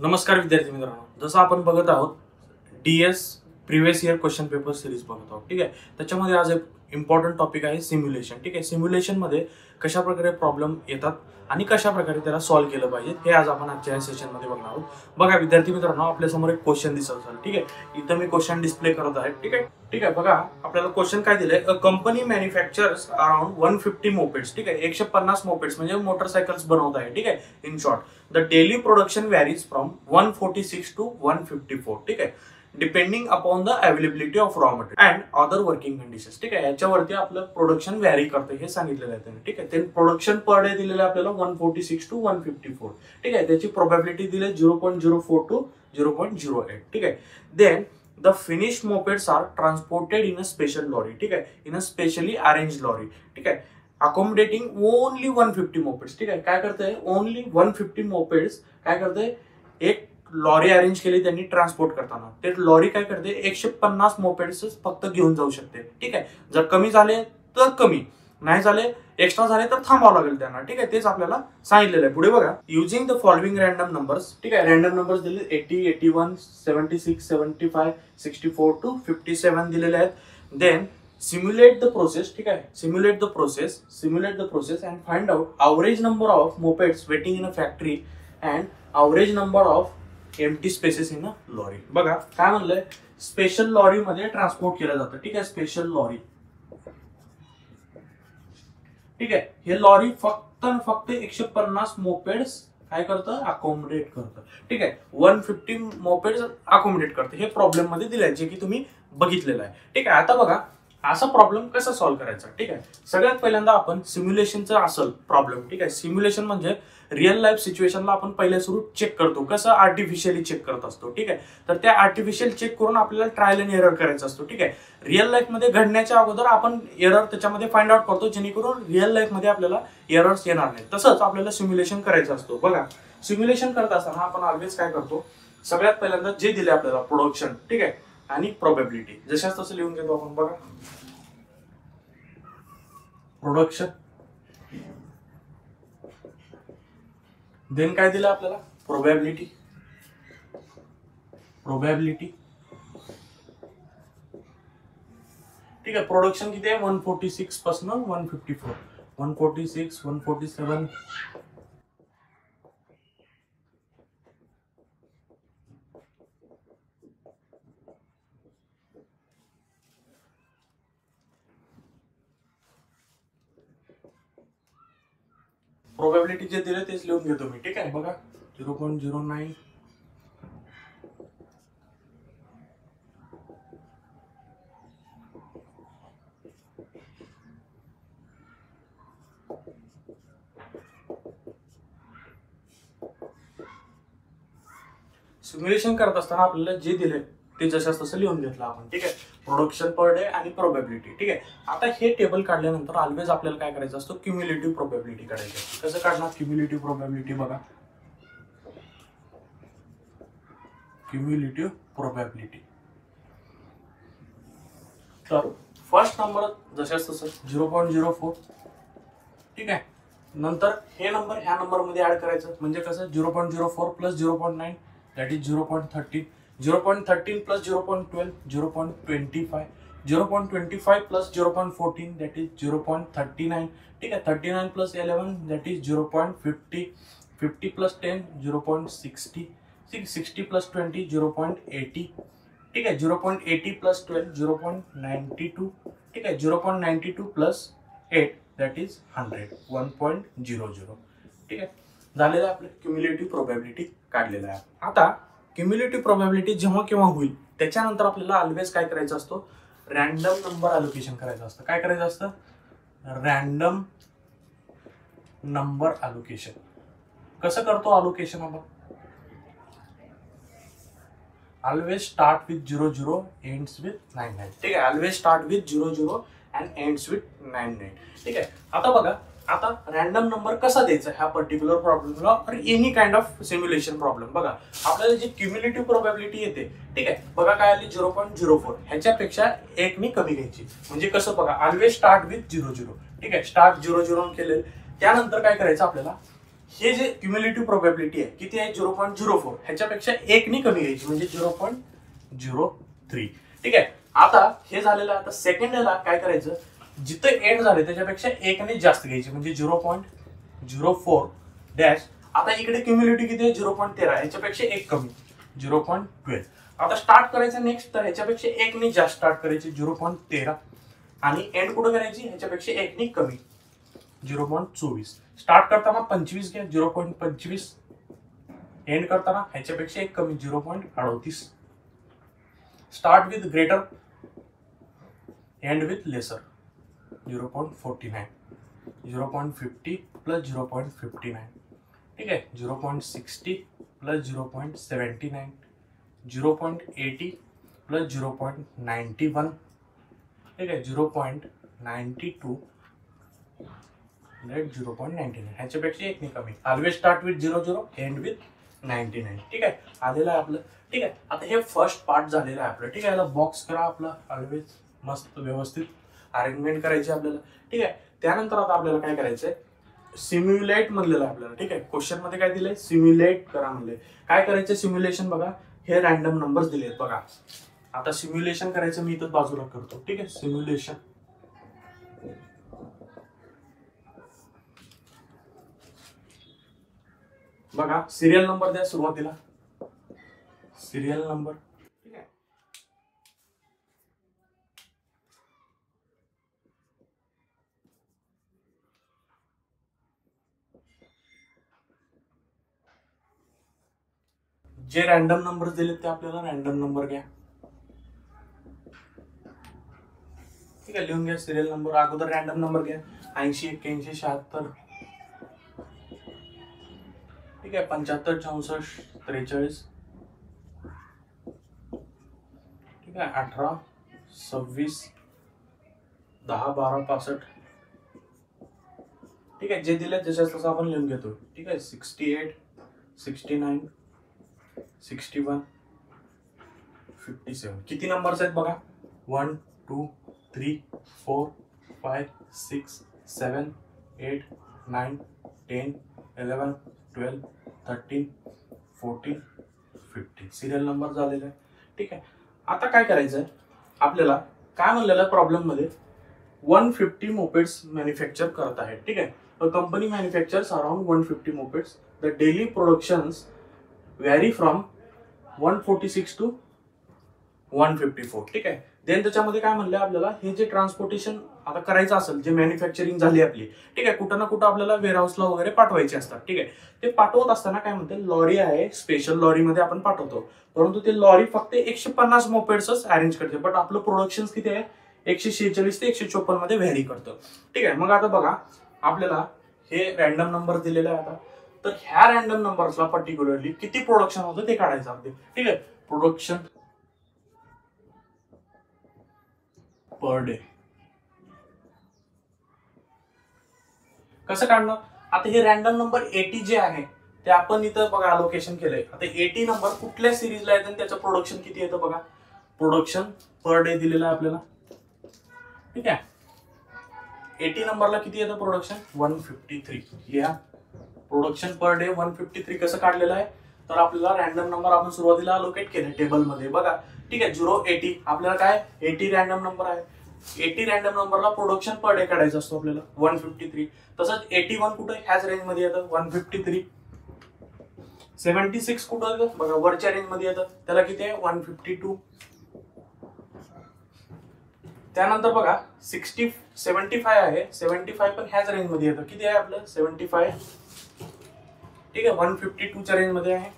नमस्कार विद्यार्थी मित्रांनो, जसं आपण बघत आहोत DS previous year question paper series बघत आहोत. ठीक आहे, त्याच्यामध्ये आज एक इम्पॉर्टंट टॉपिक आहे सिम्युलेशन. ठीक आहे, सिम्युलेशन मध्ये कशा प्रकारे प्रॉब्लेम येतात आणि कशा प्रकारे त्याला सॉल्व्ह केलं पाहिजे हे आज आपण आजच्या सेशन मध्ये बघणार आहोत. बघा विद्यार्थी मित्रांनो, आपल्या समोर एक क्वेश्चन दिसत असेल. ठीक आहे, इथं मी क्वेश्चन डिस्प्ले करत आहे. ठीक आहे, बघा आपल्याला क्वेश्चन काय दिलंय. A company manufactures around 150 mopeds. ठीक आहे, 150 मोपेड्स म्हणजे मोटरसायकल्स बनवत आहे. ठीक आहे, in short the daily production varies from 146 to 154. ठीक आहे, depending upon the availability of raw material and other working conditions. ठीक आहे, याच्यावरती आपलं प्रोडक्शन व्हॅरी करतं हे सांगितलेलं आहे त्यांनी. ठीक आहे, ते प्रोडक्शन पर डे दिलेलं आहे आपल्याला 146 टू 154. ठीक आहे, त्याची प्रोबॅबिलिटी दिली 0.04 टू 0.08. ठीक आहे, then the finished mopeds are transported in a special lorry. ठीक आहे, in a specially arrange lorry. ठीक आहे, अकोमोडेटिंग ओनली 150 मोपेड्स. ठीक आहे, काय करतंय ओनली 150 मोपेड्स काय करतंय, एक लॉरी अरेंज केली त्यांनी ट्रान्सपोर्ट करताना. ते लॉरी काय करते 150 मोपेड्स फक्त घेऊन जाऊ शकते. ठीक आहे, जर कमी झाले तर कमी, नाही झाले एक्स्ट्रा झाले तर थांबावं लागेल त्यांना. ठीक आहे, तेच आपल्याला सांगितलेलं आहे. पुढे बघा, using the following random numbers. ठीक आहे, रॅन्डम नंबर्स दिले 80, 81, 76, 75, 64 टू 57 दिलेले आहेत. Then simulate the process. ठीक आहे, simulate the process and find out average number of mopeds waiting in a factory and average number of empty spaces in a lorry. बघा काय म्हणलंय, special lorry मध्ये transport केलं जातं. ठीक आहे, स्पेशल लॉरी. ठीक आहे, हे लॉरी फक्त 150 मोपेड्स काय करतं, अकोमोडेट करतं. ठीक आहे, 150 मोपेड्स अकोमोडेट करतं. हे प्रॉब्लेम मध्ये दिलंय जे की तुम्ही बघितलेलं आहे. ठीक आहे, आता बघा असा प्रॉब्लेम कसा सॉल्व्ह करायचा. ठीक आहे, सगळ्यात पहिल्यांदा आपण सिम्युलेशनचा असेल प्रॉब्लेम. ठीक आहे, सिम्युलेशन म्हणजे रिअल लाईफ सिच्युएशनला आपण पहिल्या सुरू चेक करतो, कसं आर्टिफिशियली चेक करत असतो. ठीक आहे, तर त्या आर्टिफिशियल चेक करून आपल्याला ट्रायल अँड एरर करायचा असतो. ठीक आहे, रिअल लाईफ मध्ये घडण्याच्या अगोदर आपण एरर त्याच्यामध्ये फाइंड आउट करतो, जेणेकरून रिअल लाईफ मध्ये आपल्याला एरर्स येणार नाही. तसंच आपल्याला सिम्युलेशन करायचं असतो. बघा सिम्युलेशन करत असताना आपण ऑलवेज काय करतो, सगळ्यात पहिल्यांदा जे दिले आपल्याला प्रोडक्शन, ठीक आहे, आणि प्रोबॅबिलिटी जशाच तसं लिहून घेतो आपण. बघा प्रोडक्शन, देन काय दिलं आपल्याला प्रोबॅबिलिटी. ठीक आहे, प्रोडक्शन किती आहे 146 पासून 154, 146, 147. प्रोबॅबिलिटी जे दिले तेच लिहून घेतो मी. ठीक आहे, बघा 0.09, सिम्युलेशन करत असताना आपल्याला जे दिले ते जशाच तसं लिहून घेतलं आपण. ठीक आहे, प्रोडक्शन पर डे आणि प्रोबॅबिलिटी. ठीक आहे, आता हे टेबल काढल्यानंतर ऑलवेज आपल्याला काय करायचं असतं, क्युम्युलेटिव्ह प्रोबॅबिलिटी काढायची असते. कसं काढणार क्युम्युलेटिव्ह प्रोबॅबिलिटी. बघा क्युम्युलेटिव्ह प्रोबॅबिलिटी, तर फर्स्ट नंबर जशाच तसं 0.04. ठीक आहे, नंतर हे नंबर ह्या नंबर मध्ये ऍड करायचं म्हणजे कसं 0.04 plus 0.9 that is 0.13, 0.13 plus 0.12 0.25, 0.25 plus 0.14 that is 0.39. ठीक आहे, 39 plus 11 that is 0.50, 50 plus 10 0.60, 60 plus 20 0.80. ठीक आहे, 0.80 प्लस 12 0.92. ठीक आहे, 0.92 प्लस 8 दॅट इज 100, 1.00. ठीक आहे, झालेलं आपलं क्युम्युलेटिव्ह प्रोबॅबिलिटी काढलेलं आहे. आता क्युम्युलेटिव्ह प्रोबॅबिलिटी जेव्हा केव्हा होईल त्याच्यानंतर आपल्याला ऑलवेज काय करायचं असतो, रॅन्डम नंबर अलोकेशन करायचं असतं. काय करायचं असतं, रॅन्डम नंबर अलोकेशन. कसं करतो अलोकेशन आपण, always start with 00 ends with 99. ठीक आहे, always start with 00 and ends with 99. ठीक आहे, आता बघा आता रॅन्डम नंबर कसा द्यायचा ह्या पर्टिक्युलर प्रॉब्लेमला और any kind of simulation problem. बघा आपल्याला जी क्युम्युलेटिव्ह प्रोबॅबिलिटी येते. ठीक आहे, बघा काय आली 0.04, ह्याच्यापेक्षा एक मी कमी घ्यायची. म्हणजे कसं बघा ऑलवेज स्टार्ट विथ 00. ठीक आहे, स्टार्ट 00 केले, त्यानंतर काय करायचं आपल्याला हे जे क्युम्युलेटिव्ह प्रोबॅबिलिटी आहे किती आहे 0.04, ह्याच्यापेक्षा 1 ने कमी घ्यायची म्हणजे 0.03. ठीक आहे. आता हे झालेलं. आता सेकंड ला काय करायचं, जिथे एंड झाले त्याच्यापेक्षा 1 ने जास्त घ्यायची म्हणजे 0.04 डॅश. आता इकडे क्युम्युलेटिव्ह किती आहे 0.13, ह्याच्यापेक्षा 1 कमी 0.12. आता स्टार्ट करायचं नेक्स्ट, तर ह्याच्यापेक्षा 1 ने जास्त स्टार्ट करायची 0.13 आणि एंड कुठं करायची ह्याच्यापेक्षा 1 ने कमी 0.24. स्टार्ट करताना 25 घ्या 0.25, एंड करताना ह्याच्यापेक्षा 1 कमी 0.38. Start with greater, end with lesser 0.49, 0.50 plus 0.59. ठीक आहे. 0.60 प्लस 0.79, 0.80 प्लस 0.91. ठीक आहे. 0.92 लेट 0.99, ह्याच्यापेक्षा 1 ने कमी. Always start with 00, end with 99. ठीक आहे. आलेलं आहे आपलं. ठीक आहे. आता हे फर्स्ट पार्ट झालेलं आहे आपलं. ठीक आहे. याला बॉक्स करा आपला, ऑलवेज मस्त व्यवस्थित अरेंजमेंट करायची आपल्याला. ठीक आहे. त्यानंतर आता आपल्याला काय करायचंय, सिम्युलेट म्हणलेलं आहे आपल्याला. ठीक आहे. क्वेश्चन मध्ये काय दिलंय, सिम्युलेट करा म्हणले. काय करायचं सिम्युलेशन बघा, हे रॅन्डम नंबर्स दिलेत बघा. आता सिम्युलेशन करायचं मी इथं बाजूला करतो. ठीक आहे. सिम्युलेशन बघा, सिरियल नंबर द्या सुरुवातीला, सिरियल नंबर. ठीक आहे. जे रॅन्डम नंबर दिलेत ते आपल्याला रॅन्डम नंबर घ्या. ठीक आहे. लिहून घ्या सिरियल नंबर. अगोदर रॅन्डम नंबर घ्या. 80 81 76. ठीक आहे. 75 64 43. ठीक आहे. 18 26 10 12 65. ठीक आहे. जे दिले जसं तसं आपण लिहून घेतो. ठीक आहे. 68 69 61 57. किती नंबर्स आहेत बघा, 1 2 3 4 5 6 7 8 9 10 11 12 13 14 15. सिरियल नंबर झालेला आहे. ठीक आहे. आता काय करायचंय आपल्याला, काय म्हणलेलं प्रॉब्लेम मध्ये 150 मोपेड्स मॅन्युफॅक्चर करत आहेत. ठीक आहे. Company manufactures around 150 mopeds. The daily productions vary from 146 to 154. ठीक आहे. देन त्याच्यामध्ये काय म्हणलं आपल्याला, हे जे ट्रान्सपोर्टेशन आता करायचं असेल, जे मॅन्युफॅक्चरिंग झाली आपली, ठीक आहे, कुठं ना कुठं आपल्याला वेअरहाऊसला वगैरे पाठवायचे असतात. ठीक आहे. ते पाठवत असताना काय म्हणते, लॉरी आहे, स्पेशल लॉरीमध्ये आपण पाठवतो, परंतु ते लॉरी फक्त 150 मोपेड्सच अरेंज करते. बट आपलं प्रोडक्शन किती आहे, 146 ते 154 मध्ये व्हॅरी करतं. ठीक आहे. मग आता बघा, आपल्याला हे रॅन्डम नंबर दिलेला आहे. आता तर ह्या रॅन्डम नंबर्सला पर्टिक्युलरली किती प्रोडक्शन होतं ते काढायचं आपले. ठीक आहे. प्रोडक्शन पर डे कसं काढणार. आता हे रॅन्डम नंबर 80 जे आहे ते आपण इथं बघा अलोकेशन केलंय. आता 80 नंबर कुठल्या सिरीजला येतं आणि त्याचं प्रोडक्शन किती येतं बघा. प्रोडक्शन पर डे दिलेलं आहे आपल्याला. ठीक आहे. 80 नंबरला किती येतं प्रोडक्शन, 153. या प्रोडक्शन पर डे 153 कसं काढलेलं आहे, तर आपल्याला रॅन्डम नंबर आपण सुरुवातीला अलोकेट केले टेबल मध्ये बघा. ठीक आहे. 0 80 आपल्याला काय 80 रॅन्डम नंबर आहे. 80 रॅन्डम नंबरला प्रोडक्शन पर डे काढायचं असतो आपल्याला 153. तसंच 81 कुठं ह्याच रेंज मध्ये येतं 153. 76 कुठं येतं बघा, वरच्या रेंज मध्ये येतं, त्याला किती आहे 152. त्यानंतर बघा 75 आहे, 75 पण ह्याच रेंज मध्ये येतं, किती आहे आपलं 75. ठीक आहे. 152 च्या रेंज मध्ये आहे.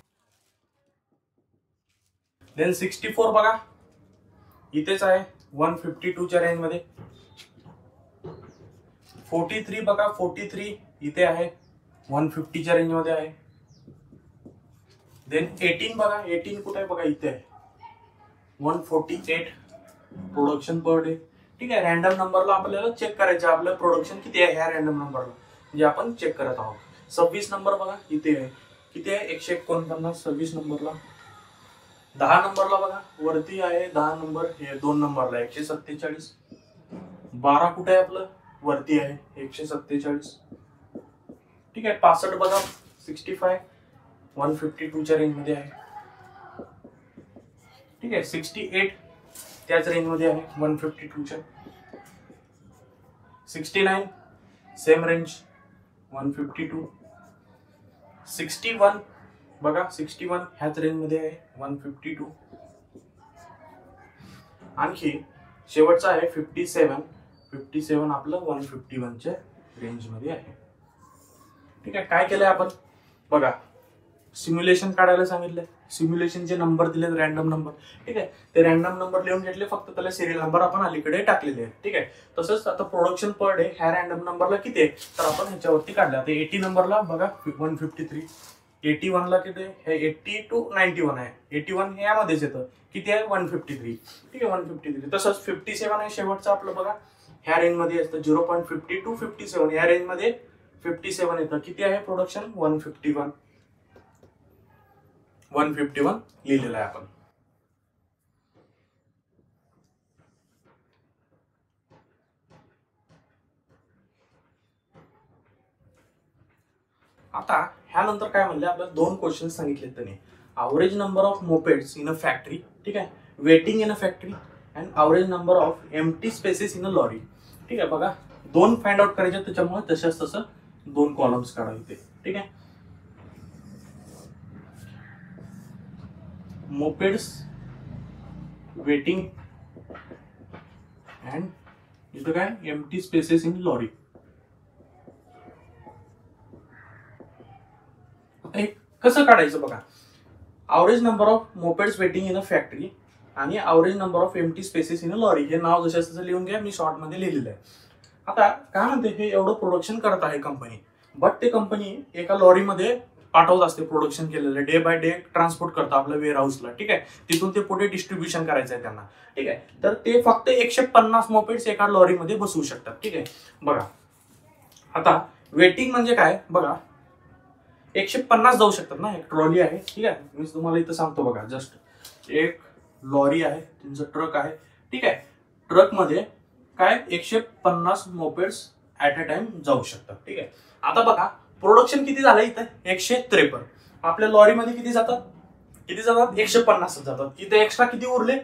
देन 64 बघा इथेच आहे 152 च्या रेंज मध्ये. 43 बघा 43 इथे आहे 150 च्या रेंज मध्ये आहे. देन 18 बघा 18 कुठे आहे बघा इथे आहे 148 प्रोडक्शन पर डे. ठीक आहे. रॅन्डम नंबरला आपल्याला चेक करायचं आपलं प्रोडक्शन किती आहे ह्या रॅन्डम नंबरला, म्हणजे आपण चेक करत आहोत. 26 नंबर बघा इथे आहे, किती आहे 149. 26 नंबरला 10 नंबरला बघा वरती आहे 10 नंबर, हे 2 नंबरला 147. 12 कुठे आहे आपलं वरती आहे 147. ठीक आहे. 65 बघा 65 152च्या रेंजमध्ये आहे. ठीक आहे. 68 त्याच रेंजमध्ये आहे 152च्या. 69 सेम रेंज 152. 61 बघा 61 ह्याच रेंजमध्ये आहे 152. आणखी शेवटचा आहे 57 आपलं 151च्या रेंजमध्ये आहे. ठीक आहे. काय केलंय आपण बघा, सिम्युलेशन काढायला सांगितलंय. सिम्युलेशनचे नंबर दिलेत, रॅन्डम नंबर. ठीक आहे. ते रॅन्डम नंबर लिहून घेतले, फक्त त्याला सिरियल नंबर आपण अलीकडे टाकलेले आहेत. ठीक आहे. तसंच आता प्रोडक्शन पर डे ह्या रॅन्डम नंबरला किती आहे तर आपण ह्याच्यावरती काढले. आता 80 नंबरला बघा 153. 81 ला किती आहे, 80 to 91 आहे. 81 यामध्येच येतं, किती आहे 153. ठीक आहे 153. तसंच 57 आहे शेवटचं आपलं बघा, ह्या रेंजमध्ये असतं 0.50 to 57 या रेंजमध्ये 57 येतं. किती आहे प्रोडक्शन 151 लिहिलेलं आहे आपण. आता ह्यानंतर काय म्हणले, आपल्याला 2 क्वेश्चन सांगितले त्यांनी. Average number of mopeds in a factory, ठीक आहे, waiting in a factory and average number of empty spaces in a lorry. ठीक आहे. बघा 2 फाइंड आउट करायचे, त्याच्यामुळे तशाच तसं 2 कॉलम्स काढायचे. ठीक आहे. मोपेड्स वेटिंग अँड इथं काय एम्प्टी स्पेसेस इन लॉरी. कसं काढायचं बघा, average number of mopeds waiting in a factory आणि average number of empty spaces in a lorry. हे नाव जसं तसं लिहून घ्या, मी शॉर्ट मध्ये लिहिलेलं आहे. आता काय म्हणते, हे एवढं प्रोडक्शन करत आहे कंपनी, बट ते कंपनी एका लॉरीमध्ये पाठवत असते प्रोडक्शन केलेलं, डे बाय डे ट्रान्सपोर्ट करतं आपल्या वेअर हाऊसला. ठीक आहे. तिथून ते पुढे डिस्ट्रीब्युशन करायचं आहे त्यांना. ठीक आहे. तर ते फक्त 150 मोपेड्स एका लॉरीमध्ये बसवू शकतात. ठीक आहे. बघा आता वेटिंग म्हणजे काय बघा, 150 जाऊ शकतात ना, एक ट्रॉली आहे. ठीक आहे. मी तुम्हाला इथं सांगतो बघा, जस्ट एक लॉरी आहे, तुमचं ट्रक आहे. ठीक आहे. ट्रक मध्ये काय 150 मोपेड्स ऍट अ टाइम जाऊ शकतात. ठीक आहे. आता बघा प्रोडक्शन किती झालं इथं 153. आपल्या लॉरीमध्ये किती जातात 150 जातात. इथे एक्स्ट्रा किती उरले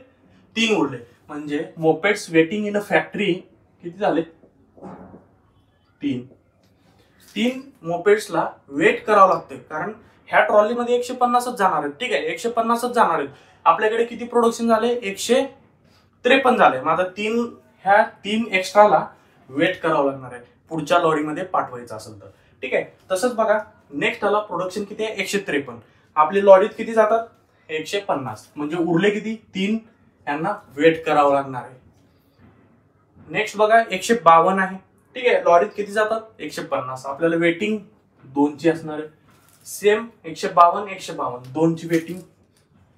3 उरले. म्हणजे mopeds waiting in a factory किती झाले 3 मोपेड्सला वेट करावं लागतं, कारण ह्या ट्रॉलीमध्ये 150च जाणार आहेत. ठीक आहे. 150च जाणार आहेत. आपल्याकडे किती प्रोडक्शन झाले 153 झाले. मग आता 3 एक्स्ट्राला वेट करावं लागणार आहे पुढच्या लॉरीमध्ये पाठवायचं असेल तर. ठीक आहे. तसंच बघा नेक्स्ट आला प्रोडक्शन किती आहे 153. आपली लॉरीत किती जातात 150, म्हणजे उरले किती 3 यांना वेट करावं लागणार आहे. नेक्स्ट बघा 152 आहे. ठीक आहे. लॉरीत किती जातात 150, आपल्याला वेटिंग 2ची असणार आहे. सेम 152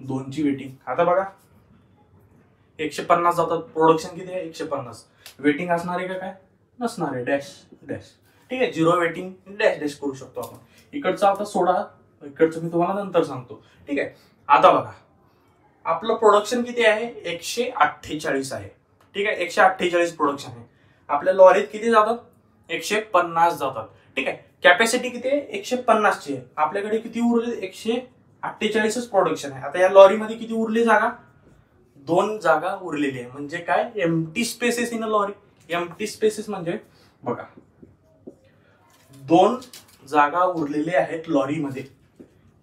2ची वेटिंग. आता बघा 150 जातात, प्रोडक्शन किती आहे 150, वेटिंग असणार आहे का काय नसणार आहे, डॅश. ठीक आहे. 0 वेटिंग डॅश करू शकतो आपण. इकडचं आता सोडा, इकडचं मी तुम्हाला नंतर सांगतो. ठीक आहे. आता बघा आपलं प्रोडक्शन किती आहे 148 आहे. ठीक आहे. 148 प्रोडक्शन आहे. आपल्या लॉरीत किती जातात 150 जातात. ठीक आहे. कॅपॅसिटी किती आहे 150 ची आहे. आपल्याकडे किती उरले 148च प्रोडक्शन आहे. आता या लॉरीमध्ये किती उरली जागा 2 जागा उरलेली आहे. म्हणजे काय empty spaces in a lorry. Empty spaces म्हणजे बघा 2 जागा उरलेल्या आहेत लॉरीमध्ये.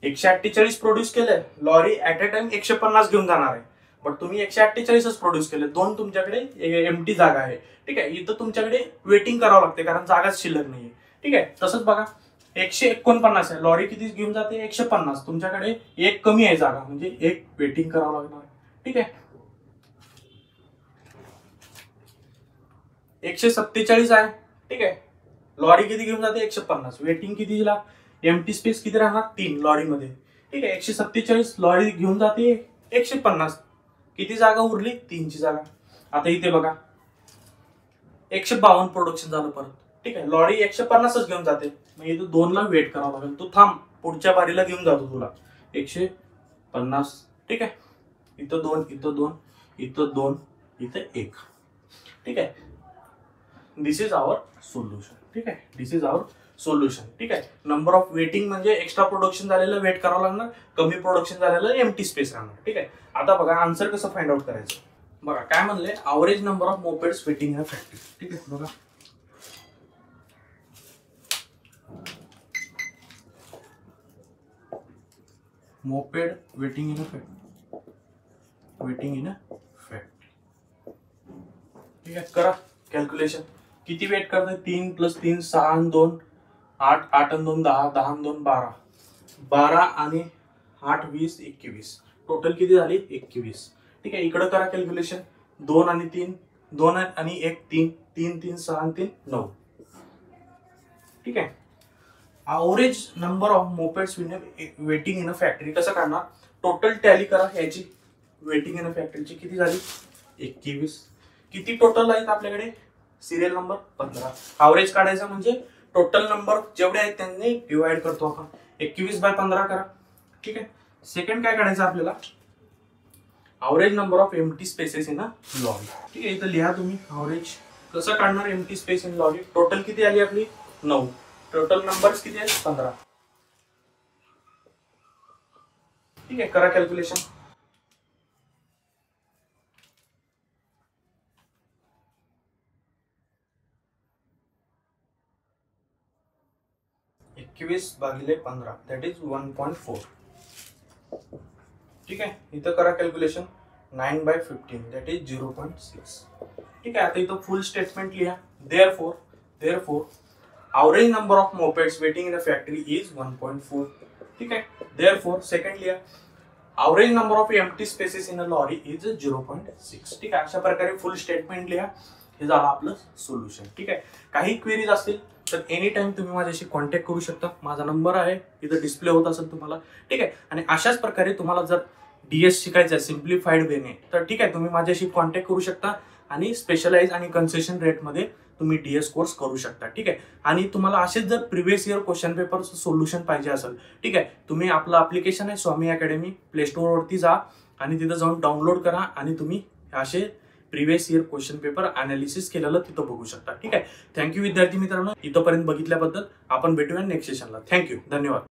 148 प्रोड्यूस केले, लॉरी ऍट अ टाइम 150 घेऊन जाणार आहे, बट तुम्ही 148च प्रोड्यूस केले, 2 तुमच्याकडे एम्प्टी जागा आहे. ठीक आहे. इथं तुमच्याकडे वेटिंग करावं लागते कारण जागाच शिल्लक नाहीये. ठीक आहे. तसंच बघा 149 आहे, लॉरी किती घेऊन जाते 150, तुमच्याकडे 1 कमी आहे जागा, म्हणजे 1 वेटिंग करावं लागणार. ठीक आहे. 147 आहे. ठीक आहे. लॉरी किती घेऊन जाते 150, वेटिंग किती दिला, एम्प्टी स्पेस किती राहणार 3 लॉरीमध्ये. ठीक आहे. 147 लॉरी घेऊन जाते 150, किती जागा उरली 3ची जागा. आता इथे बघा 152 प्रोडक्शन झालं परत. ठीक आहे. लॉरी 150च घेऊन जाते, मग इथे 2 ला वेट करावं लागेल. तू थांब, पुढच्या बारीला घेऊन जातो तुला 150. ठीक आहे. इथं 2 इथं 2 इथं 2 इथं 1. ठीक आहे. दिस इज आवर सोल्युशन. ठीक आहे. दिस इज आवर सोल्युशन. ठीक आहे. नंबर ऑफ वेटिंग म्हणजे एक्स्ट्रा प्रोडक्शन झालेलं वेट करावं लागणार, कमी प्रोडक्शन झालेलं एम्प्टी स्पेस राहणार. ठीक आहे. आता बघा आन्सर कसं फाइंड आउट करायचं. बघा काय म्हणले, average number of mopeds waiting in a factory. ठीक आहे. बघा moped waiting in a factory, waiting in a factory. ठीक आहे. करा कॅल्क्युलेशन. किती वेट करते, 3 + 3 6 आणि 2 8, 8 आणि 2 10, 10 आणि 2 12, 12 आणि 8 20 21, टोटल किती झाली 21. ठीक आहे. इकडे करा कॅल्क्युलेशन. 2 आणि 3, 2 आणि 1 3, 3 3 6 आणि 3 9. ठीक आहे. Average number of mopeds waiting in a factory कसं काढणार, टोटल टॅली करा याची. वेटिंग इन अ फॅक्टरीची किती झाली 21. किती टोटल आहेत आपल्याकडे, सिरियल नंबर 15. ॲव्हरेज काढायचा म्हणजे टोटल नंबर जेवढे आहेत त्यांनी डिवाइड करतो आपण. 21/15 करा. ठीक आहे. सेकंड काय काढायचं आपल्याला, average number of empty spaces in a lorry. ठीक आहे. इथं लिहा तुम्ही ॲव्हरेज कसं काढणार empty space in lorry. Total किती आली आपली 9, टोटल नंबर्स किती आहेत 15. ठीक आहे. करा कॅल्क्युलेशन. एकवीस भागिले 15 दॅट इज 1.4. ठीक आहे. इथं करा कॅल्क्युलेशन. 9/15 that is 0.6. ठीक आहे. आता इथं फुल स्टेटमेंट लिहा. Therefore average number of mopeds waiting in a factory is 1.4. ठीक आहे. Therefore सेकंड लिहा, average number of empty spaces in a lorry is 0.6. ठीक आहे. अशा प्रकारे फुल स्टेटमेंट लिहा. हे झालं आपलं सोल्युशन. ठीक आहे. काही क्वेरीज असतील तर एनी टाइम तुम्ही माझ्याशी कॉन्टॅक्ट करू शकता. माझा नंबर आहे इथं डिस्प्ले होत असेल तुम्हाला. ठीक आहे. आणि अशाच प्रकारे तुम्हाला जर डीएस शिकायचं आहे सिम्प्लिफाईड वेने तर ठीक आहे, तुम्ही माझ्याशी कॉन्टॅक्ट करू शकता आणि स्पेशलाइज आणि कन्सेशन रेटमध्ये तुम्ही डीएस कोर्स करू शकता. ठीक आहे. आणि तुम्हाला असेच जर previous year question paper solution पाहिजे असेल, ठीक आहे, तुम्ही आपलं ऍप्लिकेशन आहे स्वामी अकॅडमी, प्ले स्टोअर वरती जा आणि तिथं जाऊन डाउनलोड करा आणि तुम्ही असे previous year question paper analysis केलेलं तिथं बघू शकता. ठीक आहे. थँक्यू विद्यार्थी मित्रांनो, इथंपर्यंत बघितल्याबद्दल. आपण भेटूया नेक्स्ट सेशनला. थँक्यू, धन्यवाद.